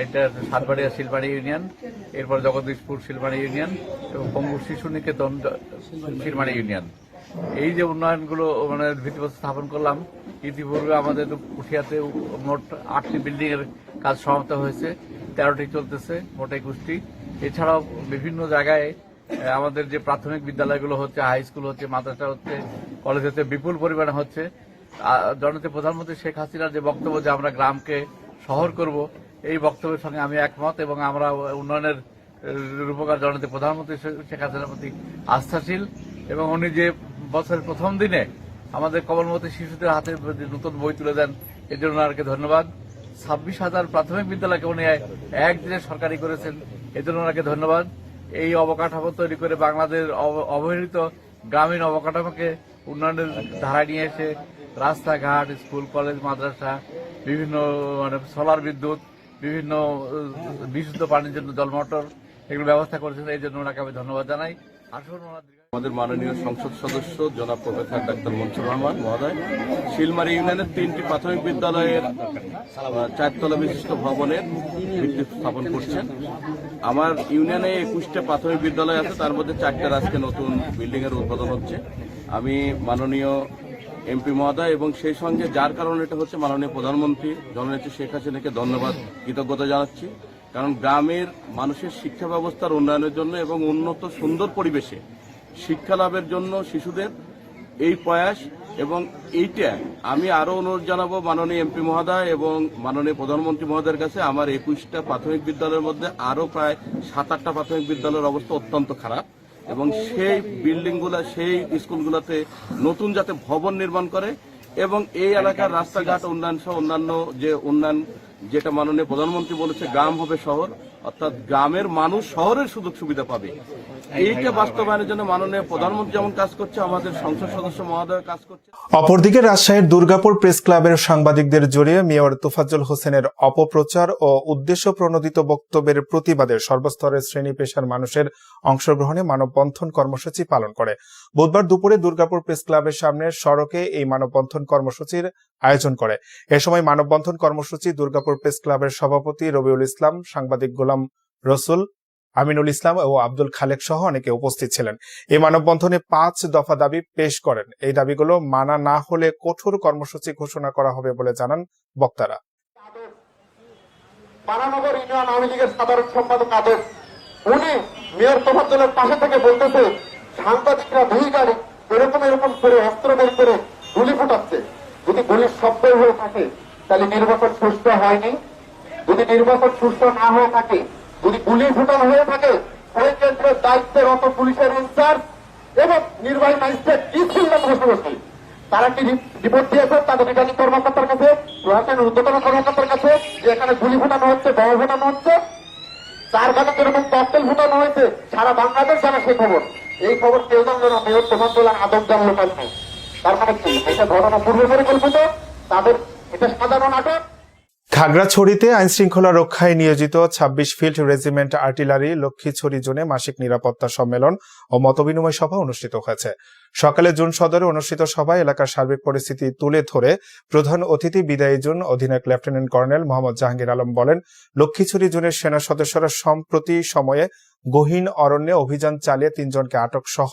F: এটা সাতবাড়িয়া শিলবাড়ি ইউনিয়ন, এরপর জগদীশপুর শিলবাড়ি ইউনিয়ন এবং পঙ্গু শিশু নিকেতন শিলবাড়ি ইউনিয়ন। এই যে উন্নয়নগুলো মানে ভিত্তিপ্রস্তর স্থাপন করলাম, ইতিপূর্বে আমাদের পুঠিয়াতে মোট 8টি বিল্ডিং এর কাজ সমাপ্ত হয়েছে, 13টি চলতেছে, মোট 21টি। এছাড়াও বিভিন্ন জায়গায় আমাদের যে প্রাথমিক বিদ্যালয়গুলো হচ্ছে, হাই স্কুল হচ্ছে, মাদ্রাসা হচ্ছে, কলেজ হচ্ছে, বিপুল পরিমাণে হচ্ছে। জননেত্রী প্রধানমন্ত্রী শেখ হাসিনার যে বক্তব্য যে আমরা গ্রামকে শহর করব, এই বক্তব্যের সঙ্গে আমি একমত এবং আমরা উন্নয়নের রূপকার জননেত্রী প্রধানমন্ত্রী শেখ হাসিনার প্রতি আস্থাশীল এবং উনি যে বছরের প্রথম দিনে আমাদের কমলমতি শিশুদের হাতে নতুন বই তুলে দেন, এর জন্য ওনাকে ধন্যবাদ। 26,000 প্রাথমিক বিদ্যালয়কে উনি একদিনে সরকারি করেছেন, এর জন্য ওনাকে ধন্যবাদ। এই অবকাঠামো তৈরি করে বাংলাদেশ অবহেলিত গ্রামীণ অবকাঠামোকে উন্নয়নের ধারায় নিয়ে এসে রাস্তাঘাট, স্কুল, কলেজ, মাদ্রাসা, বিভিন্ন সোলার বিদ্যুৎ, বিভিন্ন বিশুদ্ধ পানির জন্য জলমটর, এগুলো ব্যবস্থা করেছেন, এই জন্য ওনাকে আমি ধন্যবাদ জানাই।
O: আমাদের মাননীয় সংসদ সদস্য জনাব প্রফেসর ডাক্তার মনসুর রহমান মহোদয় শিলমারি ইউনিয়নের 3টি প্রাথমিক বিদ্যালয়ের 4তলা বিশিষ্ট ভবনের ভিত্তি স্থাপন করছেন। আমার ইউনিয়নে 21টা প্রাথমিক বিদ্যালয় আছে, তার মধ্যে 4টার আজকে নতুন বিল্ডিং এর উদ্বোধন হচ্ছে। আমি মাননীয় এমপি মহোদয় এবং সেই সঙ্গে যার কারণে এটা হচ্ছে মাননীয় প্রধানমন্ত্রী জননেত্রী শেখ হাসিনাকে ধন্যবাদ কৃতজ্ঞতা জানাচ্ছি। কারণ গ্রামের মানুষের শিক্ষা ব্যবস্থার উন্নয়নের জন্য এবং উন্নত সুন্দর পরিবেশে শিক্ষা লাভের জন্য শিশুদের এই প্রয়াস, এবং এইটা আমি আরো অনুরোধ জানাবো মাননীয় এমপি মহোদয় এবং মাননীয় প্রধানমন্ত্রী মহোদয়ের কাছে। আমার 21টা প্রাথমিক বিদ্যালয়ের মধ্যে আরো প্রায় 7-8টা প্রাথমিক বিদ্যালয়ের অবস্থা অত্যন্ত খারাপ, এবং সেই বিল্ডিংগুলা সেই স্কুলগুলোতে নতুন যাতে ভবন নির্মাণ করে এবং এই এলাকার রাস্তাঘাট উন্নয়ন সহ অন্যান্য যে উন্নয়ন, যেটা মাননীয় প্রধানমন্ত্রী বলেছে গ্রাম হবে শহর, অর্থাৎ গ্রামের মানুষ শহরের সুযোগ সুবিধা পাবে, এইটা বাস্তবায়নের জন্য মাননীয় প্রধানমন্ত্রী যেমন কাজ করছে, আমাদের সংসদ সদস্য মহোদয় কাজ করছে।
A: অপরদিকে রাজশাহীর দুর্গাপুর প্রেস ক্লাবের সাংবাদিকদের জড়িয়ে মেয়র তোফাজ্জল হোসেনের অপপ্রচার ও উদ্দেশ্য প্রণোদিত বক্তব্যের প্রতিবাদে সর্বস্তরের শ্রেণী পেশার মানুষের অংশগ্রহণে মানববন্ধন কর্মসূচি পালন করে। বুধবার দুপুরে দুর্গাপুর প্রেস ক্লাবের সামনে সড়কে এই মানববন্ধন কর্মসূচির আয়োজন করে। এ সময় মানববন্ধন কর্মসূচি দুর্গাপুর প্রেস ক্লাবের সভাপতি রবিউল ইসলাম, সাংবাদিক গোলাম রসুল, আমিনুল ইসলাম ও আব্দুল খালেক সহ অনেকে উপস্থিত ছিলেন। এই মানববন্ধনে 5 দফা দাবি পেশ করেন। এই দাবিগুলো মানা না হলে কঠোর কর্মসূচি ঘোষণা করা হবে বলে জানান বক্তারা।
P: পানানগর ইউনিয়ন আওয়ামী লীগের সাধারণ সম্পাদক আদেশ, উনি মেয়র তোফাজ্জলের পাশে থেকে বলতেছে সাংবাদিকরা 2 গাড়ি এরকম করে অস্ত্র বের করে গুলি ফুটাচ্ছে। যদি গুলির শব্দ হয়ে থাকে তাহলে নির্বাচন সুষ্ঠু হয়নি। যদি নির্বাচন সুষ্ঠু না হয়ে থাকে, যদি গুলি ফুটানো হয়ে থাকে, ওই কেন্দ্রের দায়িত্বরত পুলিশের ইনচার্জ এবং নির্বাহী ম্যাজিস্ট্রেট কি ছিলেন বসে তারা কি রিপোর্ট দিয়েছে তাদের রিটার্নিং কর্মকর্তার কাছে, প্রশাসনের ঊর্ধ্বতন কর্মকর্তার কাছে যে এখানে গুলি ফুটানো হচ্ছে, বোমা ফুটানো হচ্ছে, 4 গাড়ি যেরকম ককটেল ফুটানো হয়েছে, সারা বাংলাদেশ জানা সেই খবর। এই খবর কেউ জানলো না, মেয়র তোফাজ্জল আদম জানলো পারেনি। তার মানে কি এটা ঘটনা পূর্ব পরিকল্পিত, তাদের এটা সাধারণ নাটক।
A: খাগড়াছড়িতে আইনশৃঙ্খলা রক্ষায় নিয়োজিত 26 ফিল্ড রেজিমেন্ট আর্টিলারি লক্ষ্মীছড়ি জোনে মাসিক নিরাপত্তা সম্মেলন ও মতবিনিময় সভা অনুষ্ঠিত হয়েছে। সকালে জোন সদরে অনুষ্ঠিত সভায় এলাকার সার্বিক পরিস্থিতি তুলে ধরে প্রধান অতিথি বিদায়ী জোন অধিনায়ক লেফটেন্যান্ট কর্নেল মোহাম্মদ জাহাঙ্গীর আলম বলেন, লক্ষ্মীছড়ি জোনের সেনা সদস্যরা সম্প্রতি সময়ে গহীন অরণ্যে অভিযান চালিয়ে 3 জনকে আটক সহ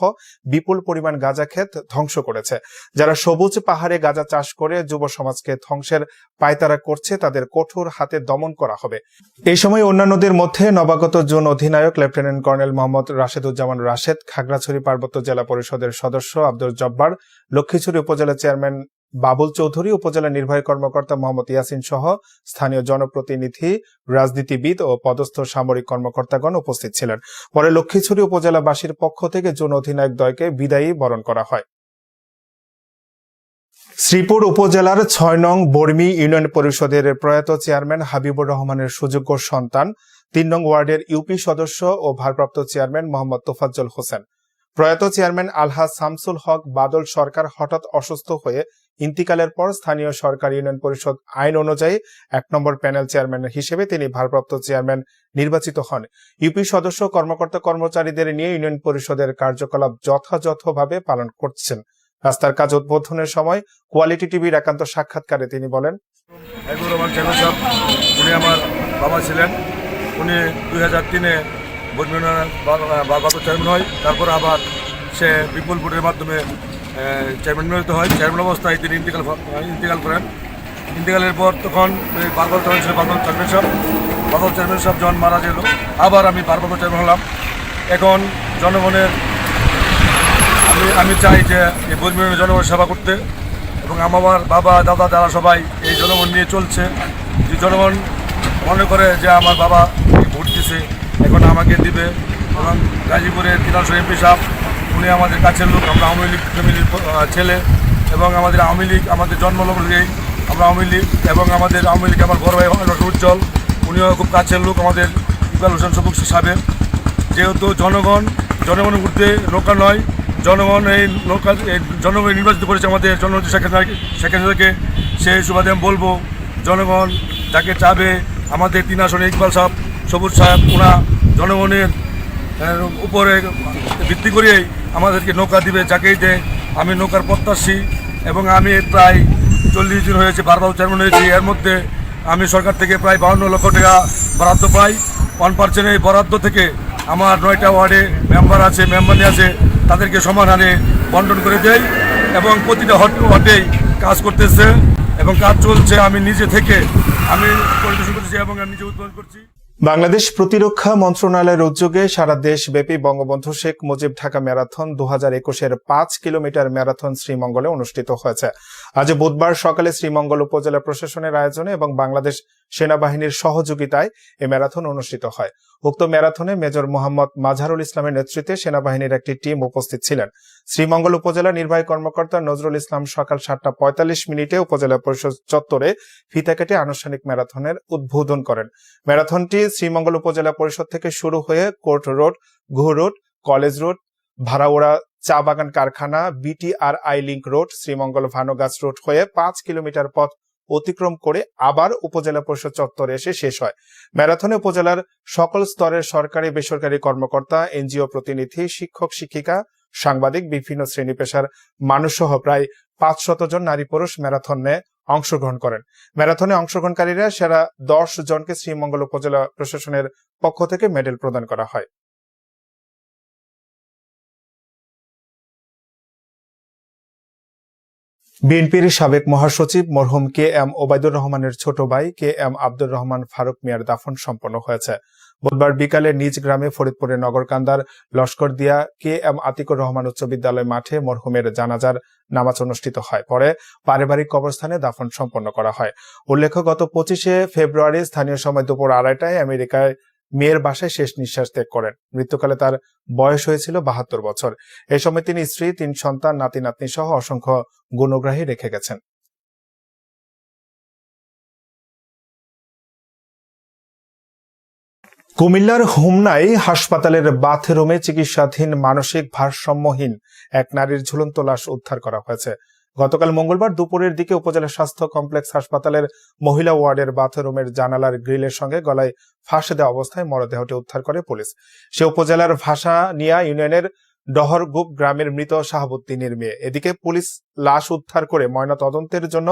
A: বিপুল পরিমাণ গাঁজা ক্ষেত ধ্বংস করেছে। যারা সবুজ পাহাড়ে গাঁজা চাষ করে যুব সমাজকে ধ্বংসের পায়তারা করছে তাদের কঠোর হাতে দমন করা হবে। এই সময় অন্যান্যদের মধ্যে নবাগত জোন অধিনায়ক লেফটেন্যান্ট কর্নেল মোহাম্মদ রাশেদুজ্জামান রাশেদ, খাগড়াছড়ি পার্বত্য জেলা পরিষদের সদস্য আব্দুল জব্বার, লক্ষ্মীছড়ি উপজেলা চেয়ারম্যান বাবুল চৌধুরী, উপজেলা নির্বাহী কর্মকর্তা মোহাম্মদ ইয়াসিন সহ স্থানীয় জনপ্রতিনিধি, রাজনীতিবিদ ও পদস্থ সামরিক কর্মকর্তাগণ উপস্থিত ছিলেন। পরে লক্ষ্মীছড়ি উপজেলাবাসীর পক্ষ থেকে জোন অধিনায়ক দ্বয়কে বিদায়ী বরণ করা হয়। শ্রীপুর উপজেলার 6 নং বর্মি ইউনিয়ন পরিষদের প্রয়াত চেয়ারম্যান হাবিবুর রহমানের সুযোগ্য সন্তান 3 নং ওয়ার্ডের ইউপি সদস্য ও ভারপ্রাপ্ত চেয়ারম্যান মোহাম্মদ তোফাজ্জল হোসেন। প্রয়াত চেয়ারম্যান আলহাজ শামসুল হক বাদল সরকার হঠাৎ অসুস্থ হয়ে ইন্তিকালের পর স্থানীয় সরকার ইউনিয়ন পরিষদ আইন অনুযায়ী 1 নম্বর প্যানেল চেয়ারম্যান হিসেবে তিনি ভারপ্রাপ্ত চেয়ারম্যান নির্বাচিত হন। ইউপি সদস্য কর্মকর্তা কর্মচারীদের নিয়ে ইউনিয়ন পরিষদের কার্যকলাপ যথাযথভাবে পালন করছেন। রাস্তার কাজ উদ্বোধনের সময় কোয়ালিটি টিভির একান্ত সাক্ষাৎকারে তিনি বলেন,
Q: উনি আমার বাবা ছিলেন। উনি 2003-এ ভারপ্রাপ্ত চেয়ারম্যান হয়, তারপর আবার সে বিপুল ভোটের মাধ্যমে চেয়ারম্যান নির্বাচিত হয়। চেয়ারম্যান অবস্থায় তিনি ইন্তিকাল করেন। ইন্তিকালের পর তখন বাদল চেয়ারম্যান সাহেব যখন মারা গেল, আবার আমি ভারপ্রাপ্ত চেয়ারম্যান হলাম। এখন জনগণের আমি চাই যে এই বর্মি জনগণের সেবা করতে, এবং আমার বাবা দাদা যারা সবাই এই জনগণ নিয়ে চলছে। যে জনগণ মনে করে যে আমার বাবা ভোট দিছে, এখন আমাকে দিবে, এবং গাজীপুরের তিনাশো এমপি সাহেব উনি আমাদের কাছের লোক, আমরা আওয়ামী লীগ ফ্যামিলির ছেলে, এবং আমাদের আওয়ামী লীগ আমাদের জন্মলগ্নেই আমরা আওয়ামী লীগ, এবং আমাদের আওয়ামী লীগ আমার বড় ভাই উজ্জ্বল, উনিও খুব কাছের লোক আমাদের ইকবাল হোসেন সবুজ সাহেবের। যেহেতু জনগণের ঊর্ধ্বে নৌকা নয়, জনগণ এই জনগণ নির্বাচিত করেছে আমাদের জননেত্রী শেখ হাসিনাকে। সেই সুবাদে আমি বলবো, জনগণ যাকে চাবে, আমাদের 3 আসনে ইকবাল সাহেব সবুজ সাহেব, ওনা জনগণের উপরে ভিত্তি করেই আমাদেরকে নৌকা দিবে, যাকেই দেয়। আমি নৌকার প্রত্যাশী এবং আমি প্রায় 40 দিন হয়েছে বারবার চেয়ারম্যান হয়েছি। এর মধ্যে আমি সরকার থেকে প্রায় 52 লক্ষ টাকা বরাদ্দ পাই। 1% এই বরাদ্দ থেকে আমার 9টা ওয়ার্ডে মেম্বার আছে, মেম্বারই আছে, তাদেরকে সমান হারে বন্টন করে দেয় এবং প্রতিটা ওয়ার্ডেই কাজ করতেছে এবং কাজ চলছে। আমি নিজে থেকে আমি পরিদর্শন করছি এবং আমি নিজে উদ্বোধন করছি।
A: বাংলাদেশ প্রতিরক্ষা মন্ত্রণালয়ের উদ্যোগে সারা দেশব্যাপী বঙ্গবন্ধু শেখ মুজিব ঢাকা ম্যারাথন 2021-এর 5 কিলোমিটার ম্যারাথন শ্রীমঙ্গলে অনুষ্ঠিত হয়েছে। আজ বুধবার সকালে শ্রীমঙ্গল উপজেলা প্রশাসনের আয়োজনে এবং বাংলাদেশ সেনাবাহিনীর সহযোগিতায় এই ম্যারাথন অনুষ্ঠিত হয়। উক্ত ম্যারাথনে মেজর মোহাম্মদ মাজহারুল ইসলামের নেতৃত্বে সেনাবাহিনীর একটি টিম উপস্থিত ছিলেন। শ্রীমঙ্গল উপজেলা নির্বাহী কর্মকর্তা নজরুল ইসলাম সকাল 7:45 উপজেলা পরিষদ চত্বরে ফিতা কেটে আনুষ্ঠানিক ম্যারাথনের উদ্বোধন করেন। ম্যারাথনটি শ্রীমঙ্গল উপজেলা পরিষদ থেকে শুরু হয়ে court road, Guha road, college road, Bharaura চা বাগান কারখানা, BTRI link road, Sreemangal Bhanugach road হয়ে 5 কিলোমিটার পথ অতিক্রম করে আবার উপজেলা পরিষদ চত্বরে এসে শেষ হয়। ম্যারাথনে উপজেলার সকল স্তরের সরকারি বেসরকারি কর্মকর্তা, NGO প্রতিনিধি, শিক্ষক শিক্ষিকা, সাংবাদিক, বিভিন্ন শ্রেণী পেশার মানুষ সহ প্রায় 500 জন নারী পুরুষ ম্যারাথনে অংশগ্রহণ করেন। ম্যারাথনে অংশগ্রহণকারীরা সেরা 10 জনকে শ্রীমঙ্গল উপজেলা প্রশাসনের পক্ষ থেকে মেডেল প্রদান করা হয়। বিএনপির সাবেক মহাসচিব মরহুম KM ওবায়দুর রহমানের ছোট ভাই KM আব্দুর রহমান ফারুক মিয়ার দাফন সম্পন্ন হয়েছে। বুধবার বিকালে নিজ গ্রামে ফরিদপুরের নগরকান্দার লস্করদিয়া KM আতিকুর রহমান উচ্চ বিদ্যালয় মাঠে মরহুমের জানাজার নামাজ অনুষ্ঠিত হয়। পরে পারিবারিক কবরস্থানে দাফন সম্পন্ন করা হয়। উল্লেখ্য, গত 25 ফেব্রুয়ারি স্থানীয় সময় দুপুর 2:30টায় আমেরিকায় মেয়ের বাসায় শেষ নিঃশ্বাস ত্যাগ করেন। মৃত্যুকালে তার বয়স হয়েছিল 72 বছর। এই সময় তিনি স্ত্রী, 3 সন্তান, নাতি নাতনি সহ অসংখ্য গুণগ্রাহী রেখে গেছেন। কুমিল্লার হোমনায় হাসপাতালের বাথরুমে চিকিৎসাধীন মানসিক ভারসাম্যহীন এক নারীর ঝুলন্ত লাশ উদ্ধার করা হয়েছে। গতকাল মঙ্গলবার দুপুরের দিকে উপজেলা স্বাস্থ্য কমপ্লেক্স হাসপাতালের মহিলা ওয়ার্ডের বাথরুমের জানালার গ্রিলের সঙ্গে গলায় ফাঁস দেওয়া অবস্থায় মরদেহটি উদ্ধার করে পুলিশ। সে উপজেলার ভাসানিয়া ইউনিয়নের ডহরগুপ গ্রামের মৃত শাহাবুদ্দিনের মেয়ে। এদিকে পুলিশ লাশ উদ্ধার করে ময়না তদন্তের জন্য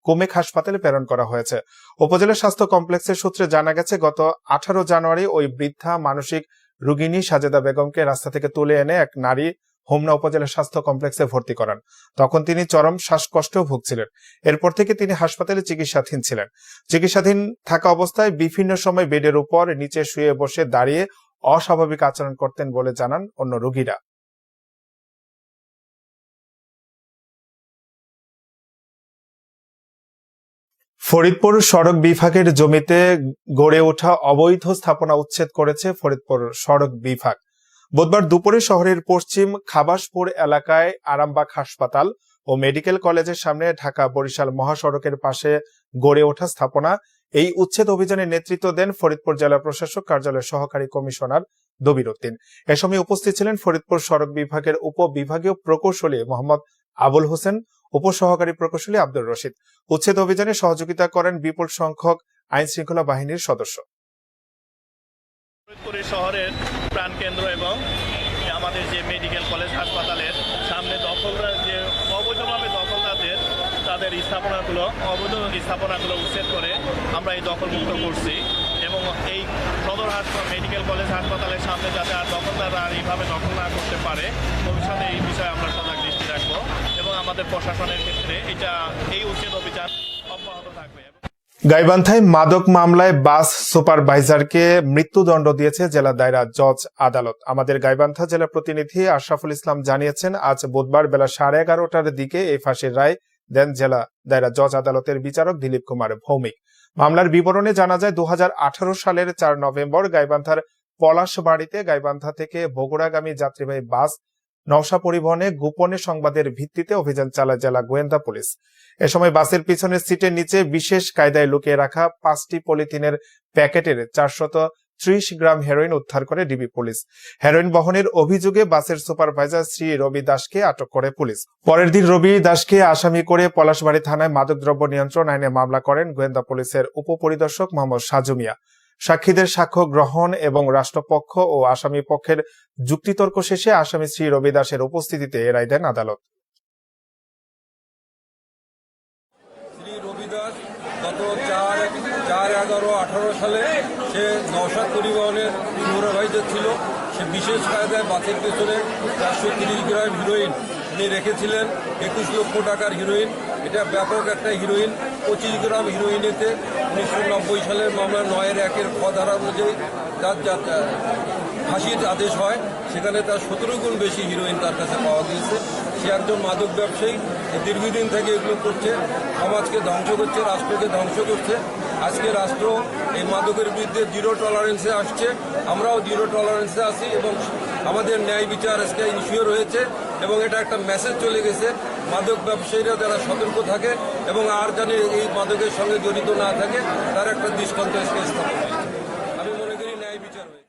A: কুমেক হাসপাতালে প্রেরণ করা হয়েছে। উপজেলা স্বাস্থ্য কমপ্লেক্সের সূত্রে জানা গেছে, গত 18 জানুয়ারি ওই বৃদ্ধা মানসিক রোগিনী সাজেদা বেগমকে রাস্তা থেকে তুলে এনে এক নারী হোমনা উপজেলা স্বাস্থ্য কমপ্লেক্সে ভর্তি করান। তখন তিনি চরম শ্বাসকষ্টেও ভুগছিলেন। এরপর থেকে তিনি হাসপাতালে চিকিৎসাধীন ছিলেন। চিকিৎসাধীন থাকা অবস্থায় বিভিন্ন সময় বেডের উপর নিচে শুয়ে বসে দাঁড়িয়ে অস্বাভাবিক আচরণ করতেন বলে জানান অন্য রোগীরা। ফরিদপুর সড়ক বিভাগের জমিতে গড়ে ওঠা অবৈধ স্থাপনা উচ্ছেদ করেছে ফরিদপুর সড়ক বিভাগ। বুধবার দুপুরে শহরের পশ্চিম খাবাসপুর এলাকায় আরামবাগ হাসপাতাল ও মেডিকেল কলেজের সামনে ঢাকা বরিশাল মহাসড়কের পাশে গড়ে ওঠা স্থাপনা এই উচ্ছেদ অভিযানের নেতৃত্ব দেন ফরিদপুর জেলা প্রশাসক কার্যালয়ের সহকারী কমিশনার দবির উদ্দিন। এ সময় উপস্থিত ছিলেন ফরিদপুর সড়ক বিভাগের উপবিভাগীয় প্রকৌশলী মোহাম্মদ আবুল হোসেন, উপসহকারী প্রকৌশলী আব্দুর রশিদ। উচ্ছেদ অভিযানে সহযোগিতা করেন বিপুল সংখ্যক আইন শৃঙ্খলা বাহিনীর সদস্য।
R: ফরিদপুর শহরের প্রাণকেন্দ্র এবং আমাদের যে মেডিকেল কলেজ হাসপাতালের সামনে দখলদার যে অবৈধভাবে দখলদারদের তাদের অবৈধ স্থাপনাগুলো উচ্ছেদ করে আমরা এই দখলমুক্ত করছি এবং এই সদর হাসপাতাল মেডিকেল কলেজ হাসপাতালের সামনে যাতে আর দখলদাররা আর এইভাবে দখল না করতে পারে, ভবিষ্যতে এই বিষয়ে আমরা সজাগ দৃষ্টি রাখবো এবং আমাদের প্রশাসনের ক্ষেত্রে এই উচ্ছেদ অভিযান অব্যাহত থাকবে।
A: গাইবান্ধায় মাদক মামলায় বাস সুপারভাইজারকে মৃত্যুদণ্ড দিয়েছে জেলা দায়রা জজ আদালত। আমাদের গাইবান্ধা জেলা প্রতিনিধি আশরাফুল ইসলাম জানিয়েছেন, আজ বুধবার বেলা 11:30টার দিকে এই ফাঁসির রায় দেন জেলা দায়রা জজ আদালতের বিচারক দিলীপ কুমার ভৌমিক। মামলার বিবরণে জানা যায়, 2018 সালের 4 নভেম্বর গাইবান্ধার পলাশবাড়িতে গাইবান্ধা থেকে বগুড়াগামী যাত্রীবাহী বাস নওশা পরিবহনে গোপনে সংবাদের ভিত্তিতে অভিযান চালায় জেলা গোয়েন্দা পুলিশ। এ সময় বাসের পিছনের সিটের নিচে বিশেষ কায়দায় লুকিয়ে রাখা 5টি পলিথিনের প্যাকেটের 430 গ্রাম হেরোইন উদ্ধার করে ডিবি পুলিশ। হেরোইন বহনের অভিযোগে বাসের সুপারভাইজার শ্রী রবি দাসকে আটক করে পুলিশ। পরের দিন রবি দাসকে আসামি করে পলাশবাড়ি থানায় মাদকদ্রব্য নিয়ন্ত্রণ আইনে মামলা করেন গোয়েন্দা পুলিশের উপপরিদর্শক মোহাম্মদ সাজু মিয়া। সাক্ষীদের সাক্ষ্য গ্রহণ এবং রাষ্ট্রপক্ষ ও আসামি পক্ষের যুক্তিতর্ক শেষে আসামি শ্রী রবি দাসের উপস্থিতিতে এ রায় দেন আদালত।
Q: শ্রী রবি দাস গত 4/11/18 সালে সে নওশাদ পরিবহনের সুপারভাইজার ছিল। সে বিশেষ কায়দায় বাসের পেছনে 430 গ্রাম হিরোইন উনি রেখেছিলেন, 21 লক্ষ টাকার হিরোইন। এটা ব্যাপক একটা হিরোইন। 25 গ্রাম হিরোইনেতে 1990 সালের মামলা 9-1 খ ধারা অনুযায়ী তার ফাঁসির আদেশ হয়। সেখানে তার 17 গুণ বেশি হিরোইন তার কাছে পাওয়া গিয়েছে। সে একজন মাদক ব্যবসায়ী, দীর্ঘদিন থেকে এগুলো করছে, সমাজকে ধ্বংস করছে, রাষ্ট্রকে ধ্বংস করছে। আজকে রাষ্ট্র এই মাদকের বিরুদ্ধে জিরো টলারেন্সে আসছে, আমরাও জিরো টলারেন্সে আছি এবং আমাদের ন্যায় বিচার আজকে ইনশিওর হয়েছে এবং এটা একটা মেসেজ চলে গেছে মাদক ব্যবসায়ীরা যারা সতর্ক থাকে এবং আর জানি এই মাদকের সঙ্গে জড়িত না থাকে তার একটা দৃষ্টান্ত আজকে স্থাপন হয়েছে। আমি মনে করি ন্যায় বিচার হয়েছে।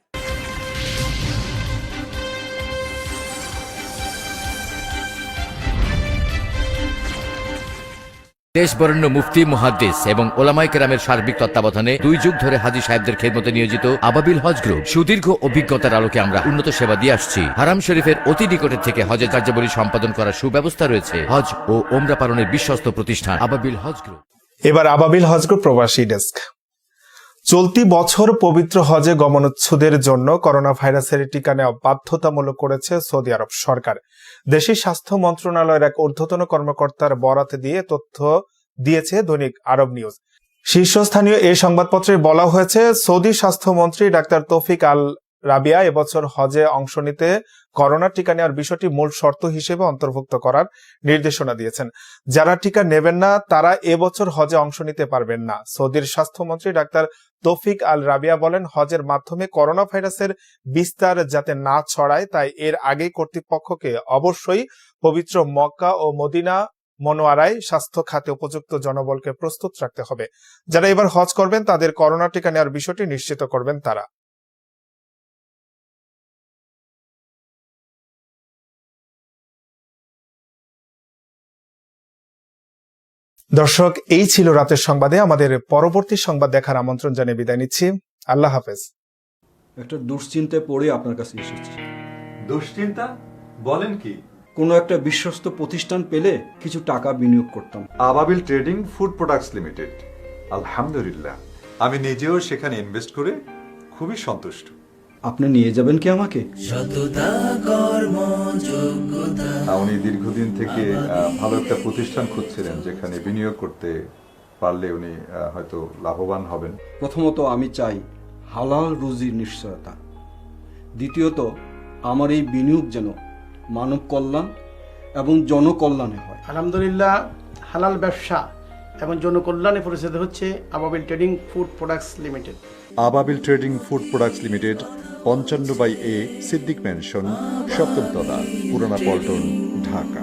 M: দেশবরেণ্য মুফতি, মুহাদ্দিস এবং ওলামায়ে কেরামের সার্বিক তত্ত্বাবধানে 2 যুগ ধরে হাজী সাহেবদের খেদমতে নিয়োজিত আবাবিল হজ গ্রুপ সুদীর্ঘ অভিজ্ঞতার আলোকে আমরা উন্নত সেবা দিয়ে আসছি। হারাম শরীফের অতি নিকটের থেকে হজের কার্যাবলী সম্পাদন করার সুব্যবস্থা রয়েছে। হজ ও ওমরা পালনের বিশ্বস্ত প্রতিষ্ঠান আবাবিল হজ গ্রুপ।
A: এবার আবাবিল হজ গ্রুপ প্রবাসী ডেস্ক। চলতি বছর পবিত্র হজে গমনোচ্ছুদের জন্য করোনা ভাইরাসের টিকা নেওয়া বাধ্যতামূলক করেছে সৌদি আরব সরকার। দেশের স্বাস্থ্য মন্ত্রণালয়ের এক ঊর্ধ্বতন কর্মকর্তার বরাত দিয়ে তথ্য দিয়েছে দৈনিক আরব নিউজ। শীর্ষস্থানীয় এই সংবাদপত্রে বলা হয়েছে, সৌদি স্বাস্থ্যমন্ত্রী ডাক্তার তৌফিক আল রাবিয়া এবছর হজে অংশ নিতে করোনা টিকা নেওয়ার বিষয়টি মূল শর্ত হিসেবে অন্তর্ভুক্ত করার নির্দেশনা দিয়েছেন। যারা টিকা নেবেন না তারা এবছর হজে অংশ নিতে পারবেন না। সৌদির স্বাস্থ্যমন্ত্রী ডাক্তার তৌফিক আল রাবিয়া বলেন, হজের মাধ্যমে করোনা ভাইরাসের বিস্তার যাতে না ছড়ায় তাই এর আগেই কর্তৃপক্ষকে অবশ্যই পবিত্র মক্কা ও মদিনা মনোয়ারায় স্বাস্থ্য খাতে উপযুক্ত জনবলকে প্রস্তুত রাখতে হবে। যারা এবার হজ করবেন তাদের করোনা টিকা নেওয়ার বিষয়টি নিশ্চিত করবেন তারা। দর্শক, এই ছিল রাতের সংবাদে। আমাদের পরবর্তী সংবাদ দেখার আমন্ত্রণ জানিয়ে বিদায় নিচ্ছি। আল্লাহ হাফেজ।
S: একটা দুশ্চিন্তায় পড়ে আপনার কাছে এসেছি।
T: দুশ্চিন্তা? বলেন কি?
S: কোনো একটা বিশ্বস্ত প্রতিষ্ঠান পেলে কিছু টাকা বিনিয়োগ করতাম।
T: আবাবিল ট্রেডিং ফুড প্রোডাক্টস লিমিটেড। আলহামদুলিল্লাহ, আমি নিজেও সেখানে ইনভেস্ট করে খুবই সন্তুষ্ট।
S: আপনি নিয়ে যাবেন কি আমাকে?
T: উনি দীর্ঘদিন থেকে ভালো একটা প্রতিষ্ঠান খুঁজছিলেন যেখানে বিনিয়োগ করতে পারলে উনি হয়তো লাভবান হবেন।
S: প্রথমত আমি চাই হালাল রুজির নিশ্চয়তা। দ্বিতীয়ত আমার এই বিনিয়োগ যেন মানব কল্যাণ এবং জনকল্যাণে হয়।
U: আলহামদুলিল্লাহ, হালাল ব্যবসা এবং জনকল্যাণে পরিচিত হচ্ছে Ababil trading food products limited.
T: Ababil trading food products limited 55/A Siddique mansion, 7ম তলা, পুরানা পল্টন, ঢাকা।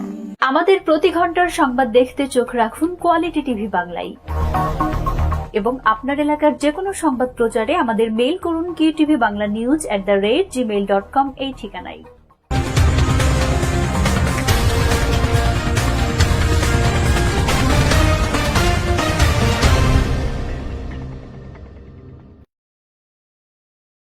V: আমাদের প্রতি ঘন্টার সংবাদ দেখতে চোখ রাখুন কোয়ালিটি টিভি বাংলায় এবং আপনার এলাকার যে কোনো সংবাদ প্রচারে আমাদের মেইল করুন QTV Bangla News@gmail.com এই ঠিকানায়।